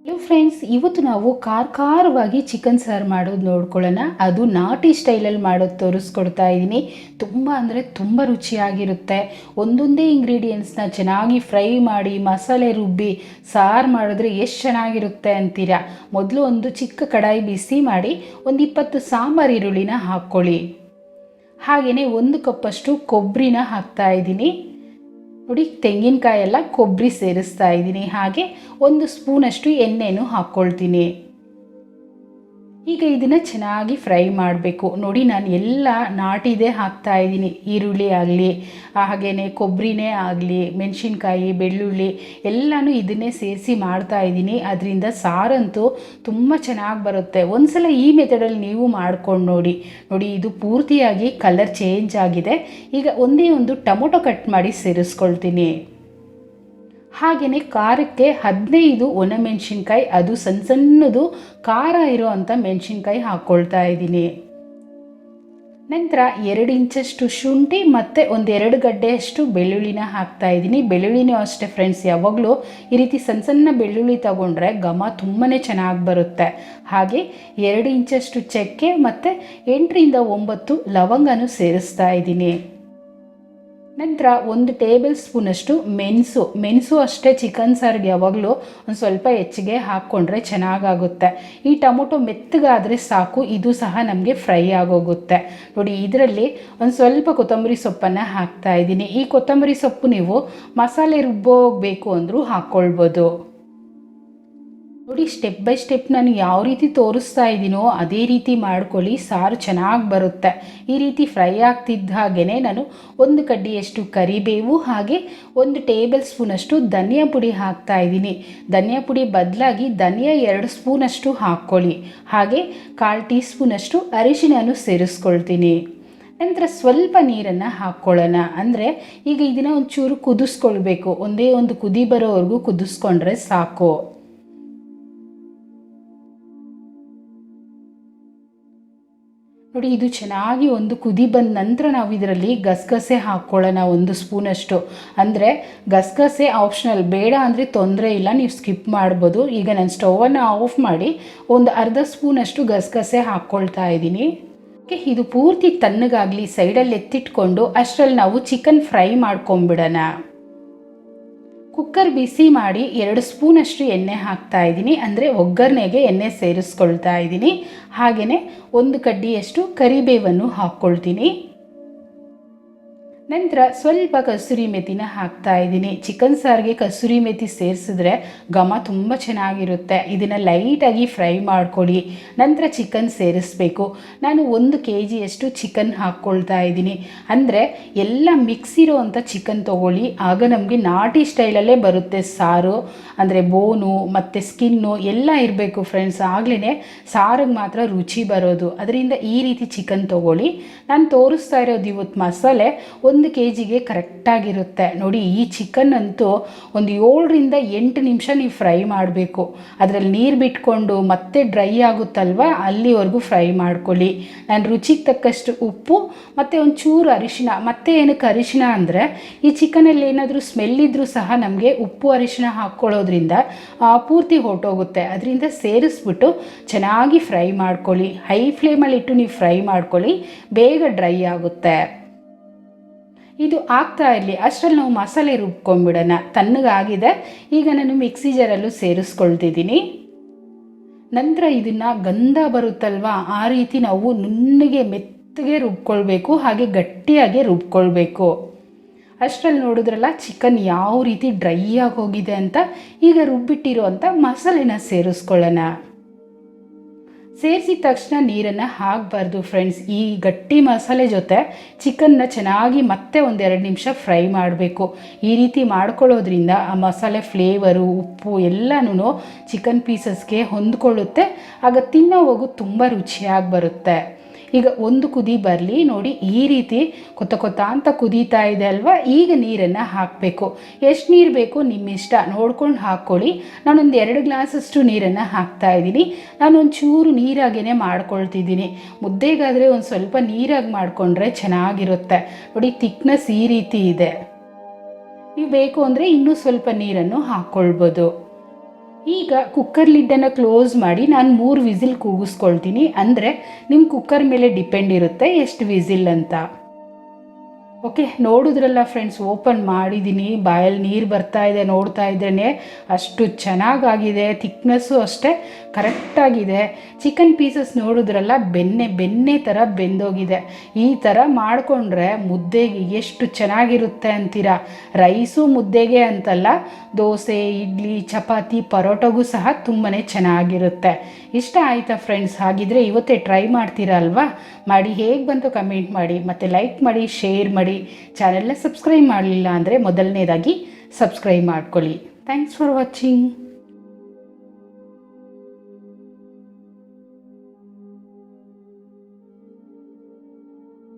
Hello friends, ಇವತ್ತು ನಾವು ಖಾರವಾಗಿ ಚಿಕನ್ ಸಾರು ಮಾಡೋದು ನೋಡ್ಕೊಳ್ಳೋಣ. ಅದು ನಾಟಿ ಸ್ಟೈಲಲ್ಲಿ ಮಾಡೋದು ತೋರಿಸ್ಕೊಡ್ತಾ ಇದ್ದೀನಿ. ತುಂಬ ಅಂದರೆ ತುಂಬ ರುಚಿಯಾಗಿರುತ್ತೆ. ಒಂದೊಂದೇ ಇಂಗ್ರೀಡಿಯೆಂಟ್ಸ್ನ ಚೆನ್ನಾಗಿ ಫ್ರೈ ಮಾಡಿ ಮಸಾಲೆ ರುಬ್ಬಿ ಸಾರು ಮಾಡಿದ್ರೆ ಎಷ್ಟು ಚೆನ್ನಾಗಿರುತ್ತೆ ಅಂತೀರಾ. ಮೊದಲು ಒಂದು ಚಿಕ್ಕ ಕಡಾಯಿ ಬಿಸಿ ಮಾಡಿ ಒಂದು 20 ಸಾಂಬಾರು ಈರುಳ್ಳಿನ ಹಾಕ್ಕೊಳ್ಳಿ. ಹಾಗೆಯೇ 1 ಕಪ್ಪಷ್ಟು ಕೊಬ್ಬರಿನ ಹಾಕ್ತಾ ಇದ್ದೀನಿ. ನೋಡಿ, ತೆಂಗಿನಕಾಯಿ ಎಲ್ಲ ಕೊಬ್ಬರಿ ಸೇರಿಸ್ತಾ ಇದ್ದೀನಿ. ಹಾಗೆ 1 ಸ್ಪೂನಷ್ಟು ಎಣ್ಣೆನೂ ಹಾಕ್ಕೊಳ್ತೀನಿ. ಈಗ ಇದನ್ನು ಚೆನ್ನಾಗಿ ಫ್ರೈ ಮಾಡಬೇಕು. ನೋಡಿ, ನಾನು ಎಲ್ಲ ನಾಟಿದೇ ಹಾಕ್ತಾ ಇದ್ದೀನಿ. ಈರುಳ್ಳಿ ಆಗಲಿ, ಹಾಗೆಯೇ ಕೊಬ್ಬರಿನೇ ಆಗಲಿ, ಮೆಣಸಿನ್ಕಾಯಿ, ಬೆಳ್ಳುಳ್ಳಿ ಎಲ್ಲನೂ ಇದನ್ನೇ ಸೇರಿಸಿ ಮಾಡ್ತಾ ಇದ್ದೀನಿ. ಅದರಿಂದ ಸಾರಂತೂ ತುಂಬ ಚೆನ್ನಾಗಿ ಬರುತ್ತೆ. ಒಂದ್ಸಲ ಈ ಮೆಥಡಲ್ಲಿ ನೀವು ಮಾಡ್ಕೊಂಡು ನೋಡಿ. ಇದು ಪೂರ್ತಿಯಾಗಿ ಕಲರ್ ಚೇಂಜ್ ಆಗಿದೆ. ಈಗ ಒಂದೇ ಒಂದು ಟೊಮೊಟೊ ಕಟ್ ಮಾಡಿ ಸೇರಿಸ್ಕೊಳ್ತೀನಿ. ಹಾಗೆಯೇ ಖಾರಕ್ಕೆ 15 ಒಣಮೆಣಸಿನ್ಕಾಯಿ, ಅದು ಸಣ್ಣದು ಖಾರ ಇರೋ ಅಂಥ ಮೆಣಸಿನ್ಕಾಯಿ ಹಾಕ್ಕೊಳ್ತಾ ಇದ್ದೀನಿ. ನಂತರ 2 ಇಂಚಷ್ಟು ಶುಂಠಿ ಮತ್ತು 1-2 ಗಡ್ಡೆಯಷ್ಟು ಬೆಳ್ಳುಳ್ಳಿನ ಹಾಕ್ತಾ ಇದ್ದೀನಿ. ಬೆಳ್ಳುಳ್ಳಿನೂ ಅಷ್ಟೇ ಫ್ರೆಂಡ್ಸ್, ಯಾವಾಗಲೂ ಈ ರೀತಿ ಸಣ್ಣ ಬೆಳ್ಳುಳ್ಳಿ ತಗೊಂಡ್ರೆ ಘಮ ತುಂಬಾ ಚೆನ್ನಾಗಿ ಬರುತ್ತೆ. ಹಾಗೆ 2 ಇಂಚಷ್ಟು ಚಕ್ಕೆ ಮತ್ತು 8ರಿಂದ 9 ಲವಂಗನೂ ಸೇರಿಸ್ತಾ ಇದ್ದೀನಿ. ನಂತರ 1 ಟೇಬಲ್ ಸ್ಪೂನಷ್ಟು ಮೆಣಸು ಅಷ್ಟೇ ಚಿಕನ್ ಸಾರಿಗೆ ಯಾವಾಗಲೂ ಒಂದು ಸ್ವಲ್ಪ ಹೆಚ್ಚಿಗೆ ಹಾಕ್ಕೊಂಡ್ರೆ ಚೆನ್ನಾಗಾಗುತ್ತೆ. ಈ ಟೊಮೊಟೊ ಮೆತ್ತಗಾದರೆ ಸಾಕು, ಇದು ಸಹ ನಮಗೆ ಫ್ರೈ ಆಗೋಗುತ್ತೆ. ನೋಡಿ, ಇದರಲ್ಲಿ ಒಂದು ಸ್ವಲ್ಪ ಕೊತ್ತಂಬರಿ ಸೊಪ್ಪನ್ನು ಹಾಕ್ತಾ ಇದ್ದೀನಿ. ಈ ಕೊತ್ತಂಬರಿ ಸೊಪ್ಪು ನೀವು ಮಸಾಲೆ ರುಬ್ಬೋಗಬೇಕು ಅಂದರೂ ಹಾಕ್ಕೊಳ್ಬೋದು. ನೋಡಿ, ಸ್ಟೆಪ್ ಬೈ ಸ್ಟೆಪ್ ನಾನು ಯಾವ ರೀತಿ ತೋರಿಸ್ತಾ ಇದ್ದೀನೋ ಅದೇ ರೀತಿ ಮಾಡ್ಕೊಳ್ಳಿ, ಸಾರು ಚೆನ್ನಾಗಿ ಬರುತ್ತೆ. ಈ ರೀತಿ ಫ್ರೈ ಆಗ್ತಿದ್ದ ಹಾಗೇ ನಾನು 1 ಕಡ್ಡಿಯಷ್ಟು ಕರಿಬೇವು ಹಾಗೆ 1 ಟೇಬಲ್ ಸ್ಪೂನಷ್ಟು ಧನಿಯಾ ಪುಡಿ ಹಾಕ್ತಾ ಇದ್ದೀನಿ. ಧನಿಯಾ ಪುಡಿ ಬದಲಾಗಿ ಧನಿಯಾ 2 ಸ್ಪೂನಷ್ಟು ಹಾಕ್ಕೊಳ್ಳಿ. ಹಾಗೆ 1/4 ಟೀ ಸ್ಪೂನಷ್ಟು ಅರಿಶಿಣನೂ ಸೇರಿಸ್ಕೊಳ್ತೀನಿ. ನಂತರ ಸ್ವಲ್ಪ ನೀರನ್ನು ಹಾಕ್ಕೊಳ್ಳೋಣ. ಅಂದರೆ ಈಗ ಇದನ್ನು ಒಂಚೂರು ಕುದಿಸ್ಕೊಳ್ಬೇಕು. ಒಂದೇ ಒಂದು ಕುದಿ ಬರೋವರೆಗೂ ಕುದಿಸ್ಕೊಂಡ್ರೆ ಸಾಕು. ನೋಡಿ, ಇದು ಚೆನ್ನಾಗಿ ಒಂದು ಕುದಿ ಬಂದ ನಂತರ ನಾವು ಇದರಲ್ಲಿ ಗಸಗಸೆ ಹಾಕ್ಕೊಳ್ಳೋಣ 1 ಸ್ಪೂನಷ್ಟು. ಅಂದರೆ ಗಸಗಸೆ ಆಪ್ಷನಲ್, ಬೇಡ ಅಂದರೆ ತೊಂದರೆ ಇಲ್ಲ, ನೀವು ಸ್ಕಿಪ್ ಮಾಡ್ಬೋದು. ಈಗ ನಾನು ಸ್ಟವನ್ನು ಆಫ್ ಮಾಡಿ ಒಂದು ಅರ್ಧ ಸ್ಪೂನಷ್ಟು ಗಸಗಸೆ ಹಾಕ್ಕೊಳ್ತಾ ಇದ್ದೀನಿ. ಇದು ಪೂರ್ತಿ ತಣ್ಣಗಾಗಲಿ, ಸೈಡಲ್ಲಿ ಎತ್ತಿಟ್ಕೊಂಡು ಅಷ್ಟರಲ್ಲಿ ನಾವು ಚಿಕನ್ ಫ್ರೈ ಮಾಡ್ಕೊಂಬಿಡೋಣ. ಕುಕ್ಕರ್ ಬಿಸಿ ಮಾಡಿ 2 ಸ್ಪೂನಷ್ಟು ಎಣ್ಣೆ ಹಾಕ್ತಾ ಇದ್ದೀನಿ. ಅಂದರೆ ಒಗ್ಗರಣೆಗೆ ಎಣ್ಣೆ ಸೇರಿಸ್ಕೊಳ್ತಾ ಇದ್ದೀನಿ. ಹಾಗೆಯೇ 1 ಕಡ್ಡಿಯಷ್ಟು ಕರಿಬೇವನ್ನು ಹಾಕ್ಕೊಳ್ತೀನಿ. ನಂತರ ಸ್ವಲ್ಪ ಕಸೂರಿ ಮೆಥಿನ ಹಾಕ್ತಾ ಇದ್ದೀನಿ. ಚಿಕನ್ ಸಾರಿಗೆ ಕಸೂರಿ ಮೆಥಿ ಸೇರಿಸಿದ್ರೆ ಘಮ ತುಂಬ ಚೆನ್ನಾಗಿರುತ್ತೆ. ಇದನ್ನು ಲೈಟಾಗಿ ಫ್ರೈ ಮಾಡ್ಕೊಳ್ಳಿ. ನಂತರ ಚಿಕನ್ ಸೇರಿಸಬೇಕು. ನಾನು 1 kgಯಷ್ಟು ಚಿಕನ್ ಹಾಕ್ಕೊಳ್ತಾ ಇದ್ದೀನಿ. ಅಂದರೆ ಎಲ್ಲ ಮಿಕ್ಸ್ ಇರೋ ಅಂಥ ಚಿಕನ್ ತೊಗೊಳ್ಳಿ, ಆಗ ನಮಗೆ ನಾಟಿ ಸ್ಟೈಲಲ್ಲೇ ಬರುತ್ತೆ ಸಾರು. ಅಂದರೆ ಬೋನು ಮತ್ತು ಸ್ಕಿನ್ನು ಎಲ್ಲ ಇರಬೇಕು ಫ್ರೆಂಡ್ಸ್, ಆಗಲೇ ಸಾರಿಗೆ ಮಾತ್ರ ರುಚಿ ಬರೋದು. ಅದರಿಂದ ಈ ರೀತಿ ಚಿಕನ್ ತೊಗೊಳ್ಳಿ. ನಾನು ತೋರಿಸ್ತಾ ಇರೋದು ಇವತ್ತು ಮಸಾಲೆ 1 kgಗೆ ಕರೆಕ್ಟಾಗಿರುತ್ತೆ. ನೋಡಿ, ಈ ಚಿಕನ್ ಅಂತೂ ಒಂದು 7ರಿಂದ 8 ನಿಮಿಷ ನೀವು ಫ್ರೈ ಮಾಡಬೇಕು. ಅದರಲ್ಲಿ ನೀರು ಬಿಟ್ಕೊಂಡು ಮತ್ತೆ ಡ್ರೈ ಆಗುತ್ತಲ್ವ, ಅಲ್ಲಿವರೆಗೂ ಫ್ರೈ ಮಾಡ್ಕೊಳ್ಳಿ. ನಾನು ರುಚಿಗೆ ತಕ್ಕಷ್ಟು ಉಪ್ಪು ಮತ್ತು ಒಂಚೂರು ಅರಿಶಿಣ. ಮತ್ತೆ ಏನಕ್ಕೆ ಅರಿಶಿಣ ಅಂದರೆ, ಈ ಚಿಕನಲ್ಲಿ ಏನಾದರೂ ಸ್ಮೆಲ್ ಇದ್ದರೂ ಸಹ ನಮಗೆ ಉಪ್ಪು ಅರಿಶಿಣ ಹಾಕ್ಕೊಳ್ಳೋದ್ರಿಂದ ಪೂರ್ತಿ ಹೊರಟೋಗುತ್ತೆ. ಅದರಿಂದ ಸೇರಿಸ್ಬಿಟ್ಟು ಚೆನ್ನಾಗಿ ಫ್ರೈ ಮಾಡ್ಕೊಳ್ಳಿ. ಹೈ ಫ್ಲೇಮಲ್ಲಿಟ್ಟು ನೀವು ಫ್ರೈ ಮಾಡ್ಕೊಳ್ಳಿ, ಬೇಗ ಡ್ರೈ ಆಗುತ್ತೆ. ಇದು ಆಗ್ತಾ ಇರಲಿ ಅಷ್ಟರಲ್ಲಿ ನಾವು ಮಸಾಲೆ ರುಬ್ಕೊಂಡ್ಬಿಡೋಣ. ತಣ್ಣಗಾಗಿದೆ. ಈಗ ನಾನು ಮಿಕ್ಸಿ ಜಾರಲ್ಲೂ ಸೇರಿಸ್ಕೊಳ್ತಿದ್ದೀನಿ. ನಂತರ ಇದನ್ನು ಗಂಧ ಬರುತ್ತಲ್ವ, ಆ ರೀತಿ ನಾವು ನುಣ್ಣಗೆ ಮೆತ್ತಗೆ ರುಬ್ಕೊಳ್ಬೇಕು. ಹಾಗೆ ಗಟ್ಟಿಯಾಗಿ ರುಬ್ಕೊಳ್ಬೇಕು. ಅಷ್ಟರಲ್ಲಿ ನೋಡಿದ್ರಲ್ಲ ಚಿಕನ್ ಯಾವ ರೀತಿ ಡ್ರೈ ಆಗಿ ಹೋಗಿದೆ ಅಂತ. ಈಗ ರುಬ್ಬಿಟ್ಟಿರೋ ಅಂಥ ಮಸಾಲೆನ ಸೇರಿಸ್ಕೊಳ್ಳೋಣ. ಸೇರಿಸಿದ ತಕ್ಷಣ ನೀರನ್ನು ಹಾಕಬಾರ್ದು ಫ್ರೆಂಡ್ಸ್. ಈ ಗಟ್ಟಿ ಮಸಾಲೆ ಜೊತೆ ಚಿಕನ್ನ ಚೆನ್ನಾಗಿ ಮತ್ತೆ 1-2 ನಿಮಿಷ ಫ್ರೈ ಮಾಡಬೇಕು. ಈ ರೀತಿ ಮಾಡ್ಕೊಳ್ಳೋದ್ರಿಂದ ಆ ಮಸಾಲೆ ಫ್ಲೇವರು, ಉಪ್ಪು ಎಲ್ಲನೂ ಚಿಕನ್ ಪೀಸಸ್ಗೆ ಹೊಂದ್ಕೊಳ್ಳುತ್ತೆ. ಆಗ ತಿನ್ನೋವಾಗೂ ತುಂಬ ರುಚಿಯಾಗಿ ಬರುತ್ತೆ. ಈಗ 1 ಕುದಿ ಬರಲಿ. ನೋಡಿ, ಈ ರೀತಿ ಕೊತ್ತ ಅಂತ ಕುದೀತಾ ಇದೆ ಅಲ್ವಾ. ಈಗ ನೀರನ್ನು ಹಾಕಬೇಕು. ಎಷ್ಟು ನೀರು ಬೇಕು ನಿಮ್ಮ ಇಷ್ಟ ನೋಡ್ಕೊಂಡು ಹಾಕ್ಕೊಳ್ಳಿ. ನಾನೊಂದು 2 ಗ್ಲಾಸಷ್ಟು ನೀರನ್ನು ಹಾಕ್ತಾ ಇದ್ದೀನಿ. ನಾನೊಂಚೂರು ನೀರಾಗೇ ಮಾಡ್ಕೊಳ್ತಿದ್ದೀನಿ. ಮುದ್ದೆಗಾದರೆ ಒಂದು ಸ್ವಲ್ಪ ನೀರಾಗಿ ಮಾಡಿಕೊಂಡ್ರೆ ಚೆನ್ನಾಗಿರುತ್ತೆ. ನೋಡಿ, ಥಿಕ್ನೆಸ್ ಈ ರೀತಿ ಇದೆ. ನೀವು ಬೇಕು ಅಂದರೆ ಇನ್ನೂ ಸ್ವಲ್ಪ ನೀರನ್ನು ಹಾಕ್ಕೊಳ್ಬೋದು. ಈಗ ಕುಕ್ಕರ್ ಲಿಡ್ಡನ್ನು ಕ್ಲೋಸ್ ಮಾಡಿ ನಾನು 3 ವಿಸಿಲ್ ಕೂಗಿಸ್ಕೊಳ್ತೀನಿ. ಅಂದರೆ ನಿಮ್ಮ ಕುಕ್ಕರ್ ಮೇಲೆ ಡಿಪೆಂಡ್ ಇರುತ್ತೆ ಎಷ್ಟು ವಿಸಿಲ್ ಅಂತ. ಓಕೆ, ನೋಡಿದ್ರಲ್ಲ ಫ್ರೆಂಡ್ಸ್, ಓಪನ್ ಮಾಡಿದ್ದೀನಿ, ಬಾಯಲ್ಲಿ ನೀರು ಬರ್ತಾ ಇದೆ. ನೋಡ್ತಾ ಇದ್ದೇನೆ ಅಷ್ಟು ಚೆನ್ನಾಗಾಗಿದೆ. ಥಿಕ್ನೆಸ್ಸು ಅಷ್ಟೇ ಕರೆಕ್ಟಾಗಿದೆ. ಚಿಕನ್ ಪೀಸಸ್ ನೋಡಿದ್ರಲ್ಲ, ಬೆಣ್ಣೆ ಥರ ಬೆಂದೋಗಿದೆ. ಈ ಥರ ಮಾಡಿಕೊಂಡ್ರೆ ಮುದ್ದೆಗೆ ಎಷ್ಟು ಚೆನ್ನಾಗಿರುತ್ತೆ ಅಂತೀರಾ. ರೈಸು ಮುದ್ದೆಗೆ ಅಂತಲ್ಲ, ದೋಸೆ, ಇಡ್ಲಿ, ಚಪಾತಿ, ಪರೋಟಗೂ ಸಹ ತುಂಬಾ ಚೆನ್ನಾಗಿರುತ್ತೆ. ಇಷ್ಟ ಆಯಿತಾ ಫ್ರೆಂಡ್ಸ್? ಹಾಗಿದ್ರೆ ಇವತ್ತೇ ಟ್ರೈ ಮಾಡ್ತೀರಾ ಅಲ್ವಾ? ಮಾಡಿ ಹೇಗೆ ಬಂತು ಕಮೆಂಟ್ ಮಾಡಿ, ಮತ್ತು ಲೈಕ್ ಮಾಡಿ, ಶೇರ್ ಮಾಡಿ. ಚಾನೆಲ್ನ ಸಬ್ಸ್ಕ್ರೈಬ್ ಮಾಡಲಿಲ್ಲ ಅಂದರೆ ಮೊದಲನೇದಾಗಿ ಸಬ್ಸ್ಕ್ರೈಬ್ ಮಾಡ್ಕೊಳ್ಳಿ. Thanks for watching.